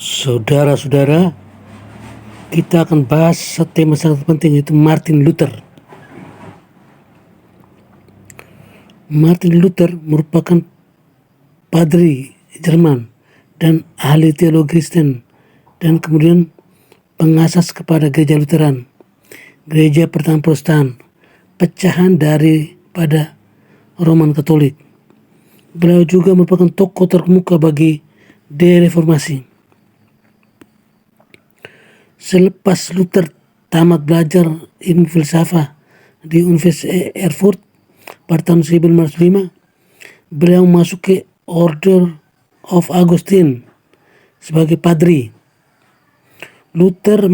Saudara-saudara, kita akan bahas satu tema sangat penting, yaitu Martin Luther. Martin Luther merupakan padri Jerman dan ahli teologi Kristen, dan kemudian pengasas kepada gereja Lutheran, gereja pertama Protestan, pecahan daripada Roman Katolik. Beliau juga merupakan tokoh terkemuka bagi dereformasi. Selepas Luther tamat belajar ilmu filsafat di Universitas Erfurt pada tahun 1505, beliau masuk ke Order of Augustine sebagai padri. Luther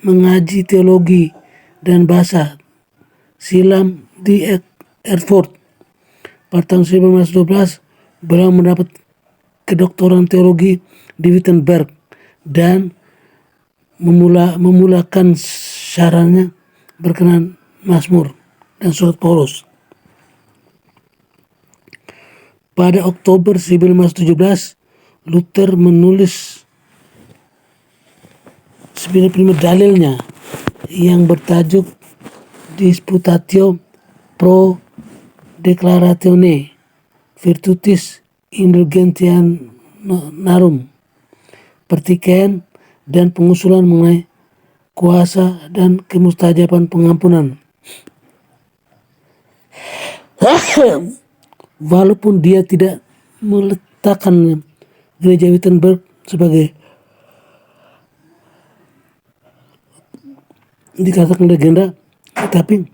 mengaji teologi dan bahasa silam di Erfurt. Pada tahun 1512, beliau mendapat kedoktoran teologi di Wittenberg dan memulakan sarannya berkenan Mazmur dan surat Paulus. Pada Oktober 1517, Luther menulis sebenarnya dalilnya yang bertajuk Disputatio pro Declaratione Virtutis Indulgentiarum, pertikaian dan pengusulan mengenai kuasa dan kemustajaban pengampunan. Walaupun dia tidak meletakkan gereja Wittenberg sebagai dikatakan legenda, tetapi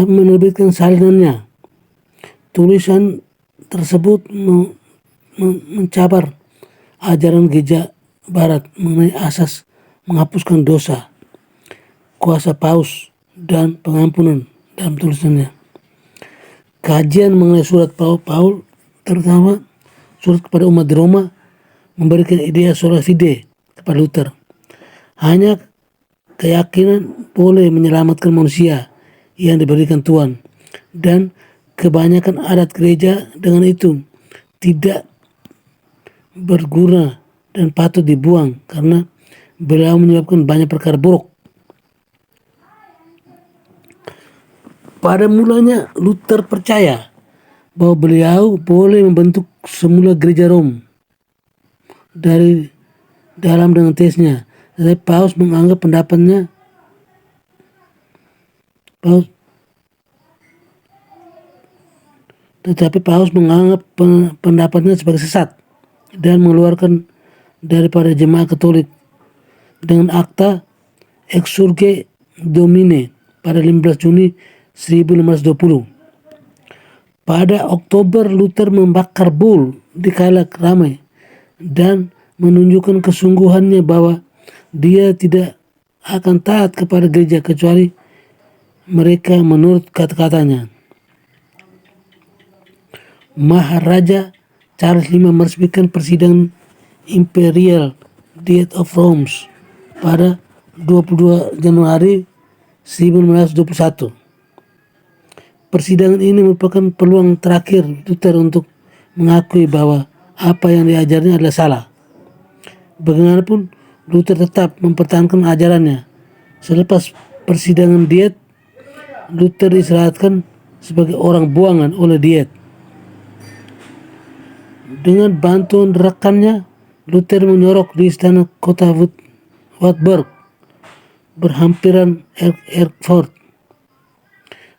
menerbitkan salinannya. Tulisan tersebut mencabar ajaran gereja barat mengenai asas menghapuskan dosa, kuasa paus, dan pengampunan dalam tulisannya. Kajian mengenai surat Paul, terutama surat kepada umat di Roma, memberikan idea sola fide kepada Luther. Hanya keyakinan boleh menyelamatkan manusia yang diberikan Tuhan, dan kebanyakan adat gereja dengan itu tidak berguna dan patut dibuang karena beliau menyebabkan banyak perkara buruk. Pada mulanya Luther percaya bahwa beliau boleh membentuk semula gereja Rom dari dalam dengan tesnya, tetapi Paus menganggap pendapatnya sebagai sesat dan mengeluarkan daripada jemaat Katolik dengan akta Exsurge Domine pada 15 Juni 1520. Pada Oktober, Luther membakar Bull di Kalaik ramai dan menunjukkan kesungguhannya bahwa dia tidak akan taat kepada gereja kecuali mereka menurut kata-katanya. Maharaja Charles V meresmikan persidangan Imperial Diet of Rome pada 22 Januari 1921. Persidangan ini merupakan peluang terakhir Luther untuk mengakui bahwa apa yang diajarnya adalah salah. Bagaimanapun, Luther tetap mempertahankan ajarannya. Selepas persidangan Diet, Luther diserahatkan sebagai orang buangan oleh Diet. Dengan bantuan rekannya, Luther menyorok di istana kota Wartburg berhampiran Erfurt.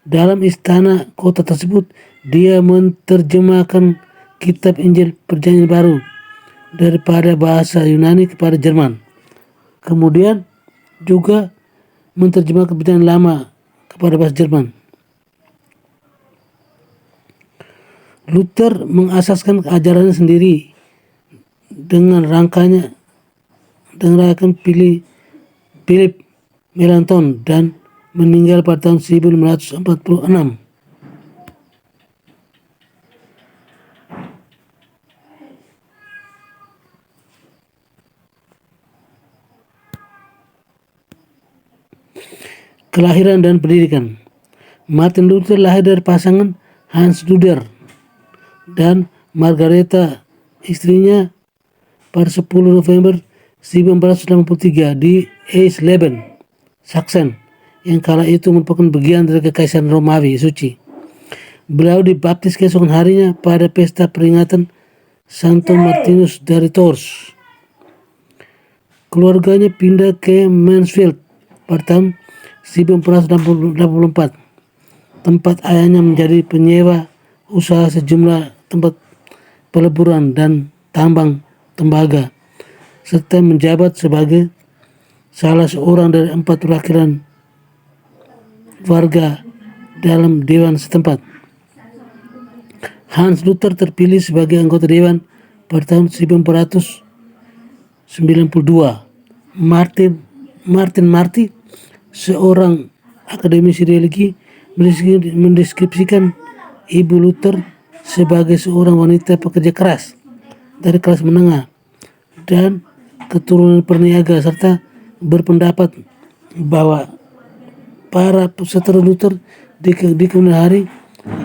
Dalam istana kota tersebut, dia menerjemahkan kitab Injil Perjanjian Baru daripada bahasa Yunani kepada Jerman. Kemudian juga menerjemahkan Perjanjian Lama kepada bahasa Jerman. Luther mengasaskan ajarannya sendiri dengan rangkanya Philip Melanchthon dan meninggal pada tahun 1546. Kelahiran dan pendidikan. Martin Luther lahir dari pasangan Hans Luther dan Margareta istrinya pada 10 November 1483 di Eisleben, Sachsen, yang kala itu merupakan bagian dari Kekaisaran Romawi Suci. Beliau dibaptis keesokan harinya pada pesta peringatan Santo Martinus dari Tours. Keluarganya pindah ke Mansfield pada tahun 1484. Tempat ayahnya menjadi penyewa usaha sejumlah tempat peleburan dan tambang tembaga, serta menjabat sebagai salah seorang dari 4 perwakilan warga dalam dewan setempat. Hans Luther terpilih sebagai anggota dewan pada tahun 1492. Martin Marty, seorang akademisi religi, mendeskripsikan Ibu Luther sebagai seorang wanita pekerja keras dari kelas menengah dan keturunan perniaga, serta berpendapat bahwa para peserta Luther di kemudian hari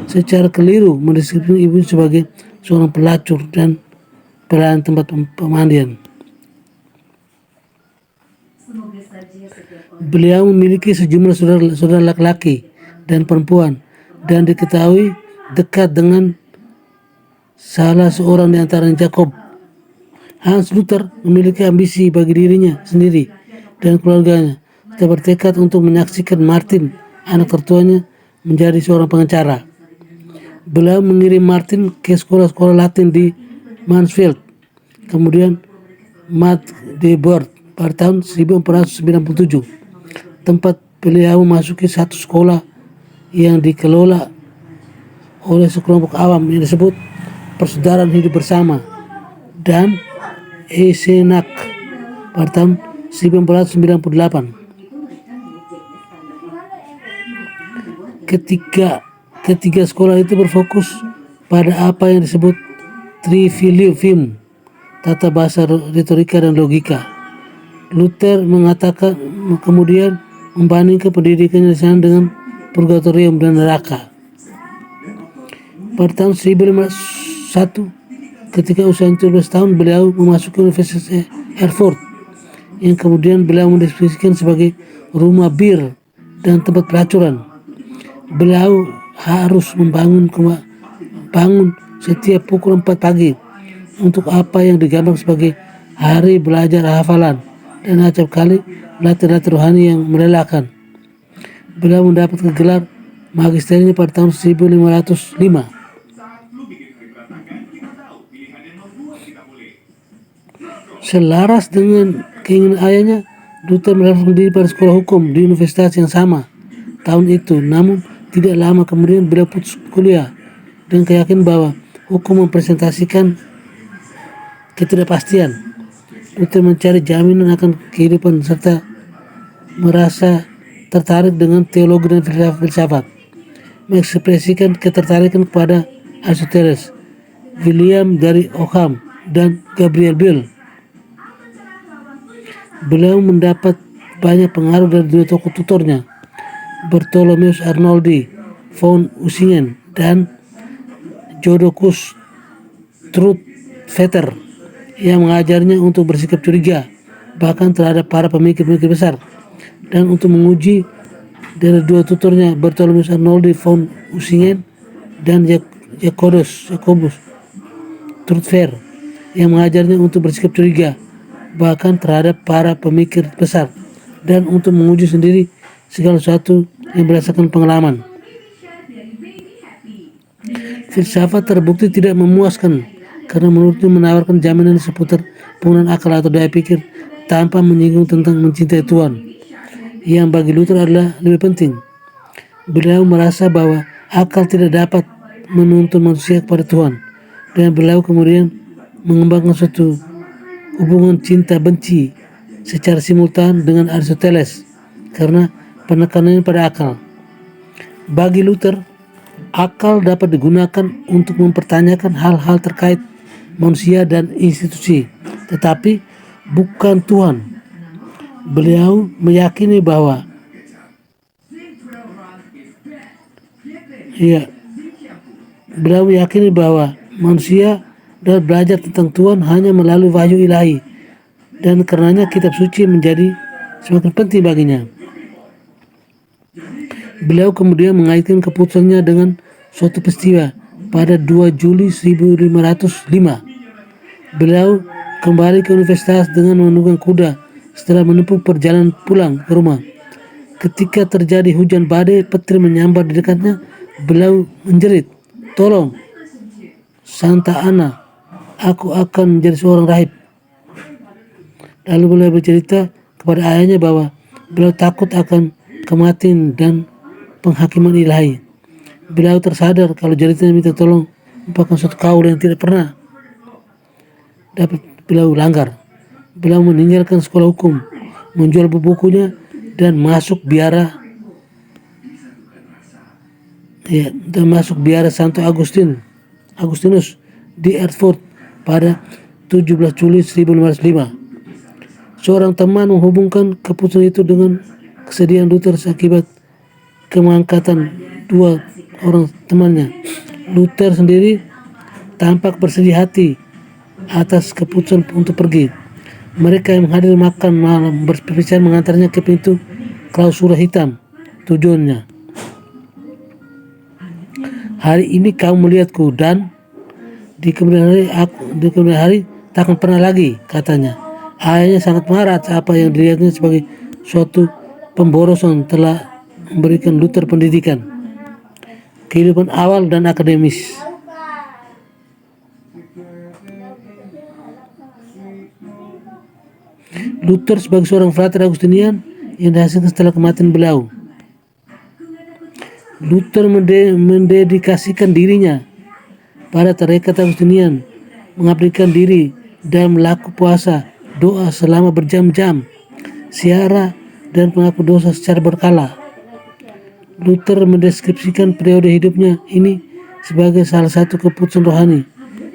secara keliru mendeskripsikan ibu sebagai seorang pelacur dan pelayan tempat pemandian. Beliau memiliki sejumlah saudara laki-laki dan perempuan dan diketahui dekat dengan salah seorang di antaranya, Jacob. Hans Luther memiliki ambisi bagi dirinya sendiri dan keluarganya, serta bertekad untuk menyaksikan Martin, anak tertuanya, menjadi seorang pengacara. Beliau mengirim Martin ke sekolah-sekolah Latin di Mansfield, kemudian Magdeburg pada tahun 1497. Tempat beliau memasuki satu sekolah yang dikelola oleh sekelompok awam yang disebut Persaudaraan Hidup Bersama dan Eisenach pada tahun 1998. Ketiga sekolah itu berfokus pada apa yang disebut trivium, tata bahasa, retorika, dan logika. Luther mengatakan kemudian membandingkan pendidikannya di sana dengan purgatorium dan neraka. Pada tahun 1501, ketika usia 17 tahun, beliau memasuki Universitas Erfurt, yang kemudian beliau mendeskripsikan sebagai rumah bir dan tempat pelacuran. Beliau harus bangun setiap pukul 4 pagi untuk apa yang digambar sebagai hari belajar hafalan dan acap kali latihan rohani yang melelahkan. Beliau mendapat gelar magisterinya pada tahun 1505. Selaras dengan keinginan ayahnya, Luther mendaftarkan diri pada sekolah hukum di universitas yang sama tahun itu. Namun tidak lama kemudian beliau putus kuliah dengan keyakinan bahwa hukum mempresentasikan ketidakpastian. Luther mencari jaminan akan kehidupan serta merasa tertarik dengan teologi dan filsafat. Mengekspresikan ketertarikan kepada Aristoteles, William dari Ockham, dan Gabriel Bill. Beliau mendapat banyak pengaruh dari dua tokoh tutornya, Bartholomeus Arnoldi von Usingen dan Jodokus Trutvetter, yang mengajarnya untuk bersikap curiga bahkan terhadap para pemikir-pemikir besar, dan untuk menguji dari dua tutornya, Bartholomeus Arnoldi von Usingen dan Jacobus Trutvetter, yang mengajarnya untuk bersikap curiga bahkan terhadap para pemikir besar, dan untuk menguji sendiri segala sesuatu yang berdasarkan pengalaman. Filsafat terbukti tidak memuaskan karena menurutnya menawarkan jaminan seputar penggunaan akal atau daya pikir tanpa menyinggung tentang mencintai Tuhan, yang bagi Luther adalah lebih penting. Beliau merasa bahwa akal tidak dapat menuntun manusia kepada Tuhan, dan beliau kemudian mengembangkan suatu hubungan cinta benci secara simultan dengan Aristoteles karena penekanannya pada akal. Bagi Luther, akal dapat digunakan untuk mempertanyakan hal-hal terkait manusia dan institusi, tetapi bukan Tuhan. Beliau meyakini bahwa manusia dapat belajar tentang Tuhan hanya melalui wahyu ilahi, dan karenanya kitab suci menjadi semakin penting baginya. Beliau kemudian mengaitkan keputusannya dengan suatu peristiwa pada 2 Juli 1505. Beliau kembali ke universitas dengan menunggang kuda setelah menempuh perjalanan pulang ke rumah. Ketika terjadi hujan badai petir menyambar di dekatnya, beliau menjerit, "Tolong, Santa Ana, aku akan menjadi seorang rahib." Lalu beliau bercerita kepada ayahnya bahwa beliau takut akan kematian dan penghakiman ilahi. Beliau tersadar kalau jeritanya minta tolong merupakan suatu kaul yang tidak pernah dapat beliau langgar. Beliau meninggalkan sekolah hukum, menjual buku-bukunya, dan masuk biara Santo Agustinus di Erfurt pada 17 Juli 1505. Seorang teman menghubungkan keputusan itu dengan kesedihan Luther akibat kemangkatan dua orang temannya. Luther sendiri tampak bersedih hati atas keputusan untuk pergi. Mereka yang menghadiri makan malam berbicara mengantarnya ke pintu klausura hitam. Tujuannya, "Hari ini kamu melihatku, dan di kemudian hari takkan pernah lagi," katanya. Ayahnya sangat marah atas apa yang dilihatnya sebagai suatu pemborosan telah memberikan Luther pendidikan, kehidupan awal dan akademis. Luther sebagai seorang frater Agustinian yang dihasilkan setelah kematian beliau. Luther mendedikasikan dirinya pada tarekat Agustinian, mengabdikan diri dalam melakukan puasa, doa selama berjam-jam, siara, dan pengaku dosa secara berkala. Luther mendeskripsikan periode hidupnya ini sebagai salah satu keputusan rohani.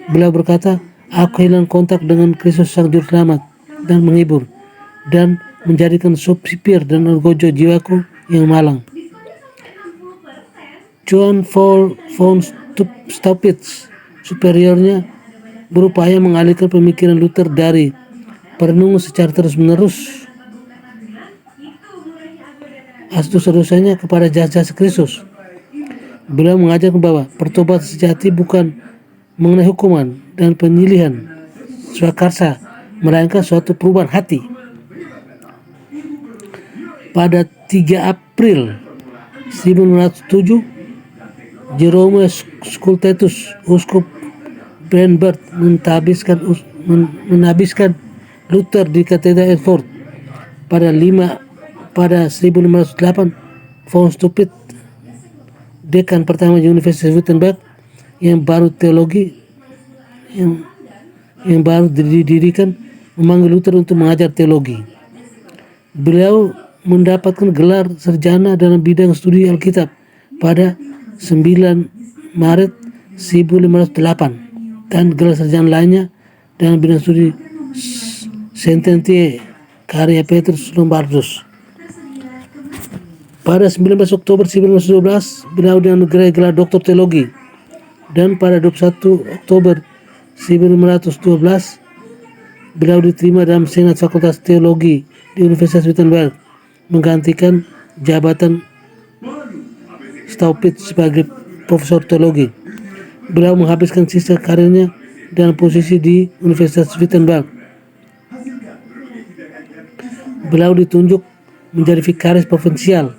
Beliau berkata, "Aku hilang kontak dengan Kristus Sang Juru Selamat dan menghibur, dan menjadikan sopir dan ergojo jiwaku yang malang." Johann von Staupitz, superiornya, berupaya mengalihkan pemikiran Luther dari perenungan secara terus-menerus atas dosa-dosanya kepada jasa Kristus. Beliau mengajarkan bahwa pertobatan sejati bukan mengenai hukuman dan penyilihan swakarsa, melainkan suatu perubahan hati. Pada 3 April 1507, Jerome Scultetus, uskup Brandberg, menabiskan Luther di katedral Erfurt. Pada 1508, von Staupitz, dekan pertama di Universitas Wittenberg yang baru didirikan, memanggil Luther untuk mengajar teologi. Beliau mendapatkan gelar sarjana dalam bidang studi Alkitab pada 9 Maret 1508 dan gelar sarjana lainnya dalam bidang studi Sententiae karya Petrus Lombardus. Pada 19 Oktober 1912, beliau dianugerahi gelar doktor teologi, dan pada 21 Oktober 1912 beliau diterima dalam Senat Fakultas Teologi di Universitas Wittenberg, menggantikan jabatan Staupitz sebagai profesor teologi. Beliau menghabiskan sisa karirnya dalam posisi di Universitas Wittenberg. Beliau ditunjuk menjadi vikaris provinsial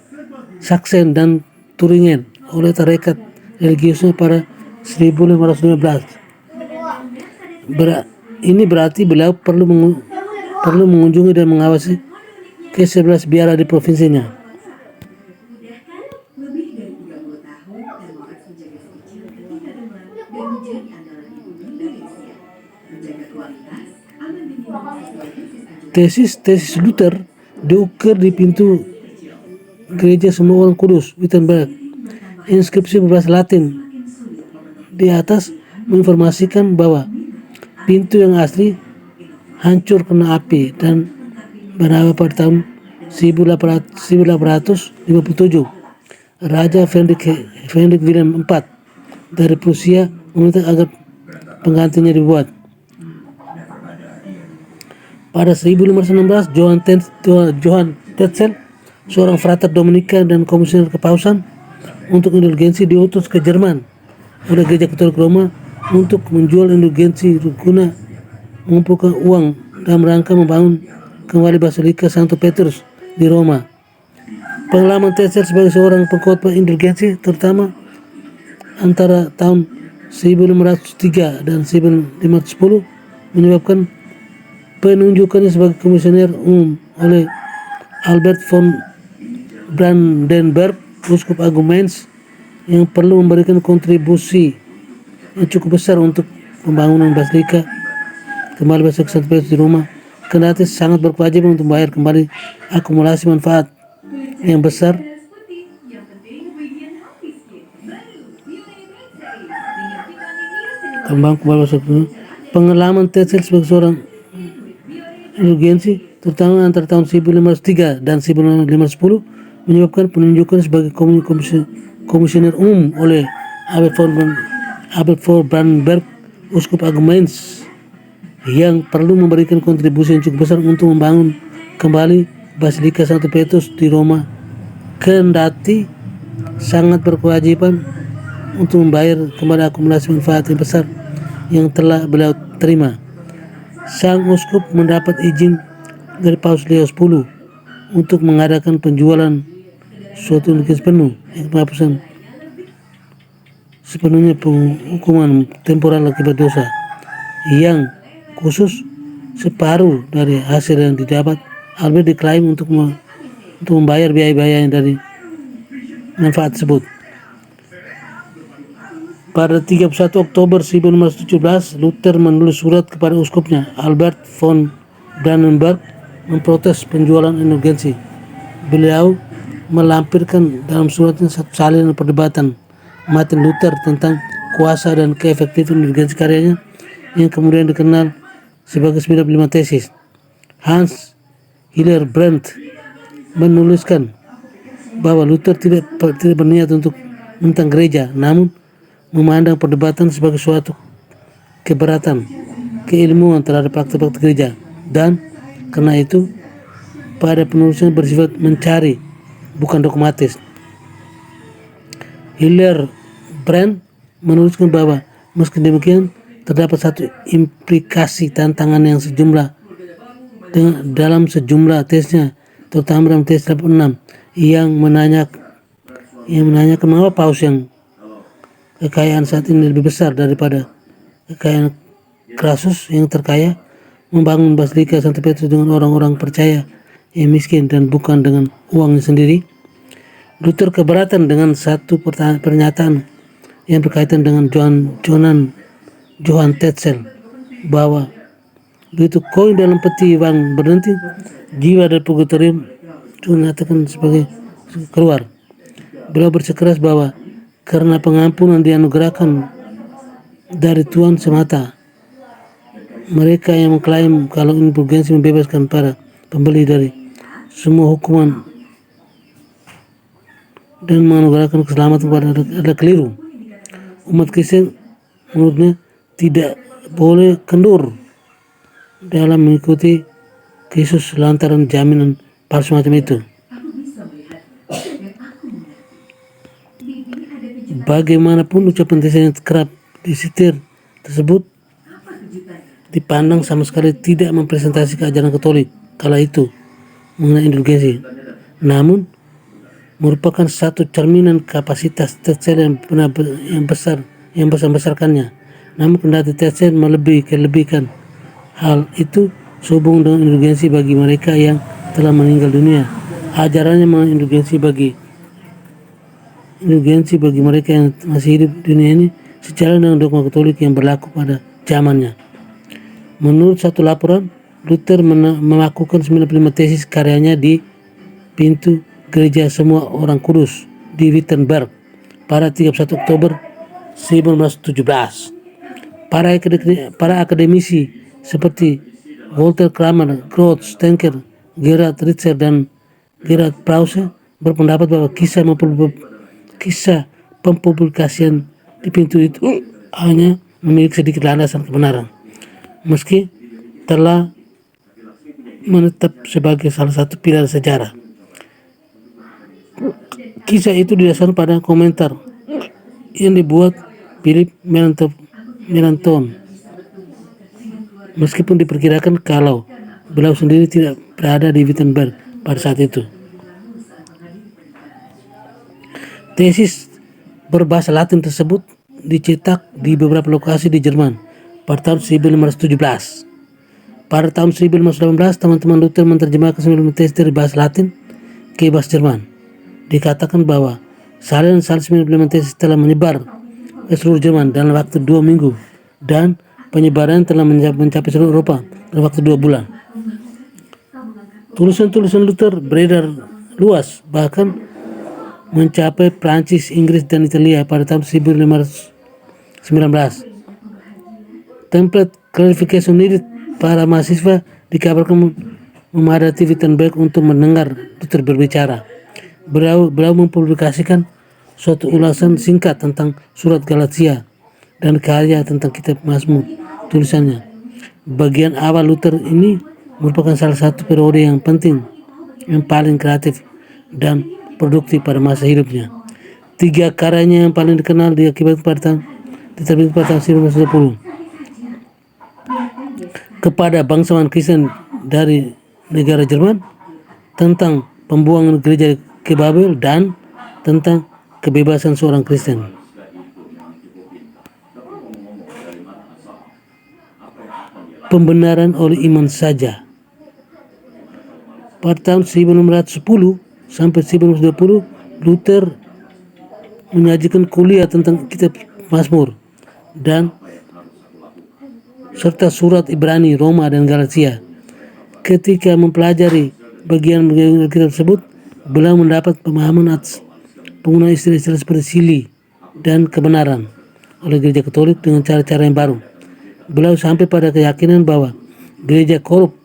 Sachsen dan Turingen oleh tarekat religiusnya pada 1515. Ini berarti beliau perlu mengunjungi dan mengawasi ke-11 biara di provinsinya. Tesis Luther diukir di pintu gereja Semua Orang Kudus Wittenberg. Inskripsi berbahasa Latin di atas menginformasikan bahwa pintu yang asli hancur kena api dan bernama pada tahun 1857. Raja Friedrich Wilhelm IV dari Prusia meminta agar penggantinya dibuat. Pada 1516, Johann Tetzel, seorang frater Dominika dan komisioner kepausan untuk indulgensi, diutus ke Jerman oleh Gereja Katolik Roma untuk menjual indulgensi guna mengumpulkan uang dalam rangka membangun kembali Basilika Santo Petrus di Roma. Pengalaman Tetzel sebagai seorang pengkhotbah indulgensi, terutama antara tahun 1503 dan 1510, menyebabkan penunjukannya sebagai komisioner umum oleh Albert von Brandenburg, uskup agung Mainz, yang perlu memberikan kontribusi yang cukup besar untuk pembangunan Basilika kembali Basilika Santo Petrus di Roma. Kendati sangat berkewajiban untuk membayar kembali akumulasi manfaat yang besar, pengalaman Tetzel sebagai seorang indulgensi, terutama antara tahun 1503 dan 1510, menyebabkan penunjukan sebagai komisioner umum oleh Albert von Brandenburg, uskup agung Mainz, yang perlu memberikan kontribusi yang cukup besar untuk membangun kembali Basilika Santo Petrus di Roma. Kendati sangat berkewajiban untuk membayar kembali akumulasi manfaat yang besar yang telah beliau terima. Sang uskup mendapat izin dari Paus Leo X untuk mengadakan penjualan suatu indulgensi penuh, yang penghapusan sepenuhnya hukuman temporal akibat dosa, yang khusus separuh dari hasil yang didapat Albert diklaim untuk membayar biaya-biaya dari manfaat tersebut. Pada 31 Oktober 1517, Luther menulis surat kepada uskupnya, Albert von Brandenburg, memprotes penjualan indulgensi. Beliau melampirkan dalam suratnya satu salinan perdebatan Martin Luther tentang kuasa dan keefektifan indulgensi karyanya, yang kemudian dikenal sebagai 95 tesis. Hans Hildebrand menuliskan bahwa Luther tidak berniat untuk tentang gereja, namun memandang perdebatan sebagai suatu keberatan keilmuan terhadap fakta-fakta gereja, dan karena itu pada penulisan bersifat mencari, bukan dogmatis. Hildebrand menuliskan bahwa meski demikian terdapat satu implikasi tantangan yang dalam sejumlah tesnya, terutama dalam tes 86, yang menanyakan mengapa paus yang kekayaan saat ini lebih besar daripada kekayaan Crassus yang terkaya membangun Basilika Santo Petrus dengan orang-orang percaya yang miskin dan bukan dengan uangnya sendiri. Luther keberatan dengan satu pernyataan yang berkaitan dengan Johann Tetzel, bahwa begitu koin dalam peti uang berhenti, jiwa dari purgatorium dinyatakan sebagai keluar. Beliau bersikeras bahwa karena pengampunan dianugerahkan dari Tuhan semata, mereka yang mengklaim kalau indulgensi membebaskan para pembeli dari semua hukuman dan menganugerahkan keselamatan adalah keliru. Umat Kristen menurutnya tidak boleh kendur dalam mengikuti Yesus lantaran jaminan palsu macam itu. Bagaimanapun ucapan Tetzel yang kerap disitir tersebut dipandang sama sekali tidak mempresentasi ajaran Katolik kala itu mengenai indulgensi, namun merupakan satu cerminan kapasitas Tetzel yang besar-besarkannya. Namun kendati Tetzel melebihkan hal itu sehubung dengan indulgensi bagi mereka yang telah meninggal dunia, ajarannya mengenai indulgensi bagi mereka yang masih hidup di dunia ini sejalan dengan dogma Katolik yang berlaku pada zamannya. Menurut satu laporan, Luther melakukan 95 tesis karyanya di pintu gereja semua orang kudus di Wittenberg pada 31 Oktober 1917. Para akademisi seperti Walter Kramer, Groth, Stenker, Gerhard Richter, dan Gerhard Brause berpendapat bahwa kisah pempublikasian di pintu itu hanya memiliki sedikit landasan kebenaran, meski telah menetap sebagai salah satu pilar sejarah. Kisah itu didasarkan pada komentar yang dibuat Philip Melanchthon, meskipun diperkirakan kalau beliau sendiri tidak berada di Wittenberg pada saat itu. Tesis berbahasa Latin tersebut dicetak di beberapa lokasi di Jerman pada tahun 1517. Pada tahun 1518, teman-teman Luther menerjemahkan 9 tesis dari bahasa Latin ke bahasa Jerman. Dikatakan bahwa salinan 9 tesis telah menyebar ke seluruh Jerman dalam waktu 2 minggu dan penyebaran telah mencapai seluruh Eropa dalam waktu 2 bulan. Tulisan-tulisan Luther beredar luas, bahkan mencapai Prancis, Inggris, dan Italia pada tahun 1519. Template clarification needed para mahasiswa dikabarkan memadati Wittenberg untuk mendengar Luther berbicara. Beliau mempublikasikan suatu ulasan singkat tentang surat Galatia dan karya tentang kitab Mazmur tulisannya. Bagian awal Luther ini merupakan salah satu periode yang penting, yang paling kreatif dan produktif pada masa hidupnya. 3 karyanya yang paling dikenal diterbitkan pada tahun 1910. Kepada bangsawan Kristen dari negara Jerman, tentang pembuangan gereja ke Babel, dan tentang kebebasan seorang Kristen. Pembenaran oleh iman saja. Pada tahun 1610 sampai 1920, Luther menyajikan kuliah tentang kitab Mazmur dan serta surat Ibrani, Roma, dan Galatia. Ketika mempelajari bagian-bagian kitab tersebut, beliau mendapat pemahaman atas penggunaan istilah-istilah seperti sili dan kebenaran oleh gereja Katolik dengan cara-cara yang baru. Beliau sampai pada keyakinan bahwa gereja korup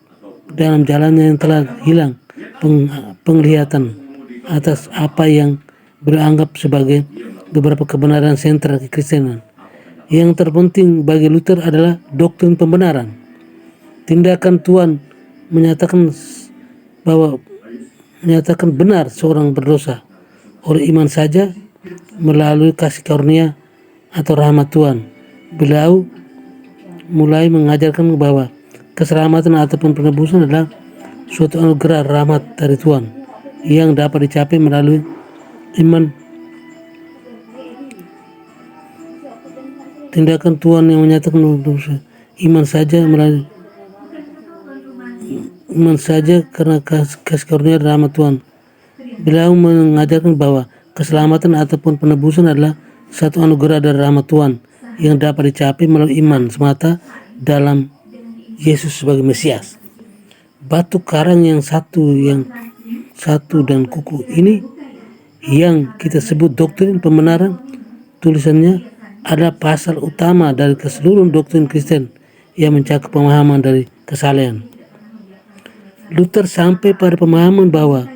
dalam jalannya yang telah hilang penglihatan atas apa yang beliau anggap sebagai beberapa kebenaran sentral kekristenan. Yang terpenting bagi Luther adalah doktrin pembenaran. Tindakan Tuhan menyatakan benar seorang berdosa oleh iman saja melalui kasih karunia atau rahmat Tuhan. Beliau mulai mengajarkan bahwa keselamatan ataupun penebusan adalah suatu anugerah rahmat dari Tuhan yang dapat dicapai melalui iman. Tindakan Tuhan yang menyatakan iman saja karena kasih karunia dan rahmat Tuhan. Beliau mengajarkan bahwa keselamatan ataupun penebusan adalah satu anugerah dari rahmat Tuhan yang dapat dicapai melalui iman semata dalam Yesus sebagai Mesias. Batu karang yang satu dan kuku ini yang kita sebut doktrin pembenaran, tulisannya adalah pasal utama dari keseluruhan doktrin Kristen yang mencakup pemahaman dari kesalehan. Luther sampai pada pemahaman bahwa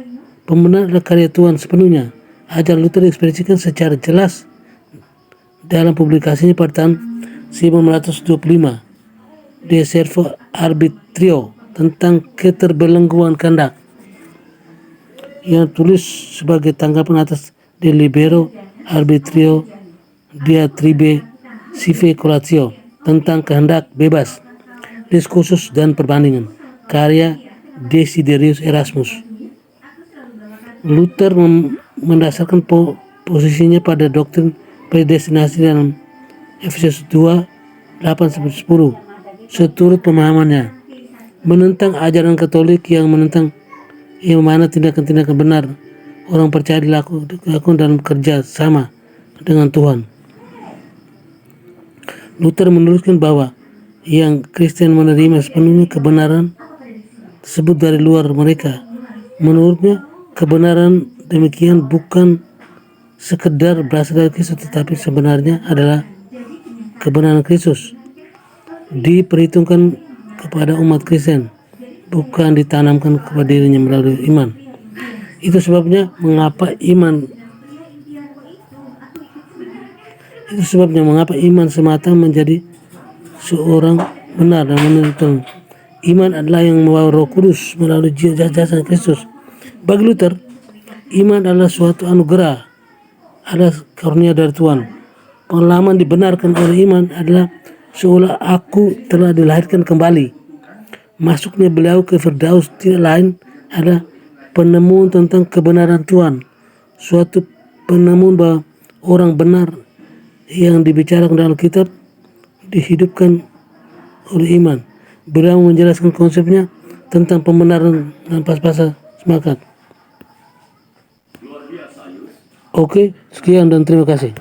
pembenaran adalah karya Tuhan sepenuhnya. Ajar Luther diekspresikan secara jelas dalam publikasinya pada tahun 1925, De Servo Arbitrio, tentang keterbelengguan kehendak, yang tulis sebagai tanggapan atas De Libero Arbitrio Diatribe Sive Colatio, tentang kehendak bebas, diskursus dan perbandingan, karya Desiderius Erasmus. Luther mendasarkan posisinya pada doktrin predestinasi dalam Efesus 2, 8-10, seturut pemahamannya, menentang ajaran Katolik yang mana tindakan-tindakan benar orang percaya dilakukan dalam kerja sama dengan Tuhan. Luther menuliskan bahwa yang Kristen menerima sepenuhnya kebenaran tersebut dari luar mereka. Menurutnya, kebenaran demikian bukan sekedar berasal dari Kristus, tetapi sebenarnya adalah kebenaran Kristus diperhitungkan kepada umat Kristen, bukan ditanamkan kepada dirinya melalui iman. Itu sebabnya mengapa iman semata menjadi seorang benar dan menurut Tuhan. Iman adalah yang membawa Roh Kudus melalui jasa Kristus. Bagi Luther, iman adalah suatu anugerah, adalah karunia dari Tuhan. Pengalaman dibenarkan oleh iman adalah seolah aku telah dilahirkan kembali. Masuknya beliau ke Firdaus tidak lain adalah penemuan tentang kebenaran Tuhan. Suatu penemuan bahwa orang benar yang dibicarakan dalam kitab dihidupkan oleh iman. Beliau menjelaskan konsepnya tentang pembenaran dan pas-pasan semangat. Oke, sekian dan terima kasih.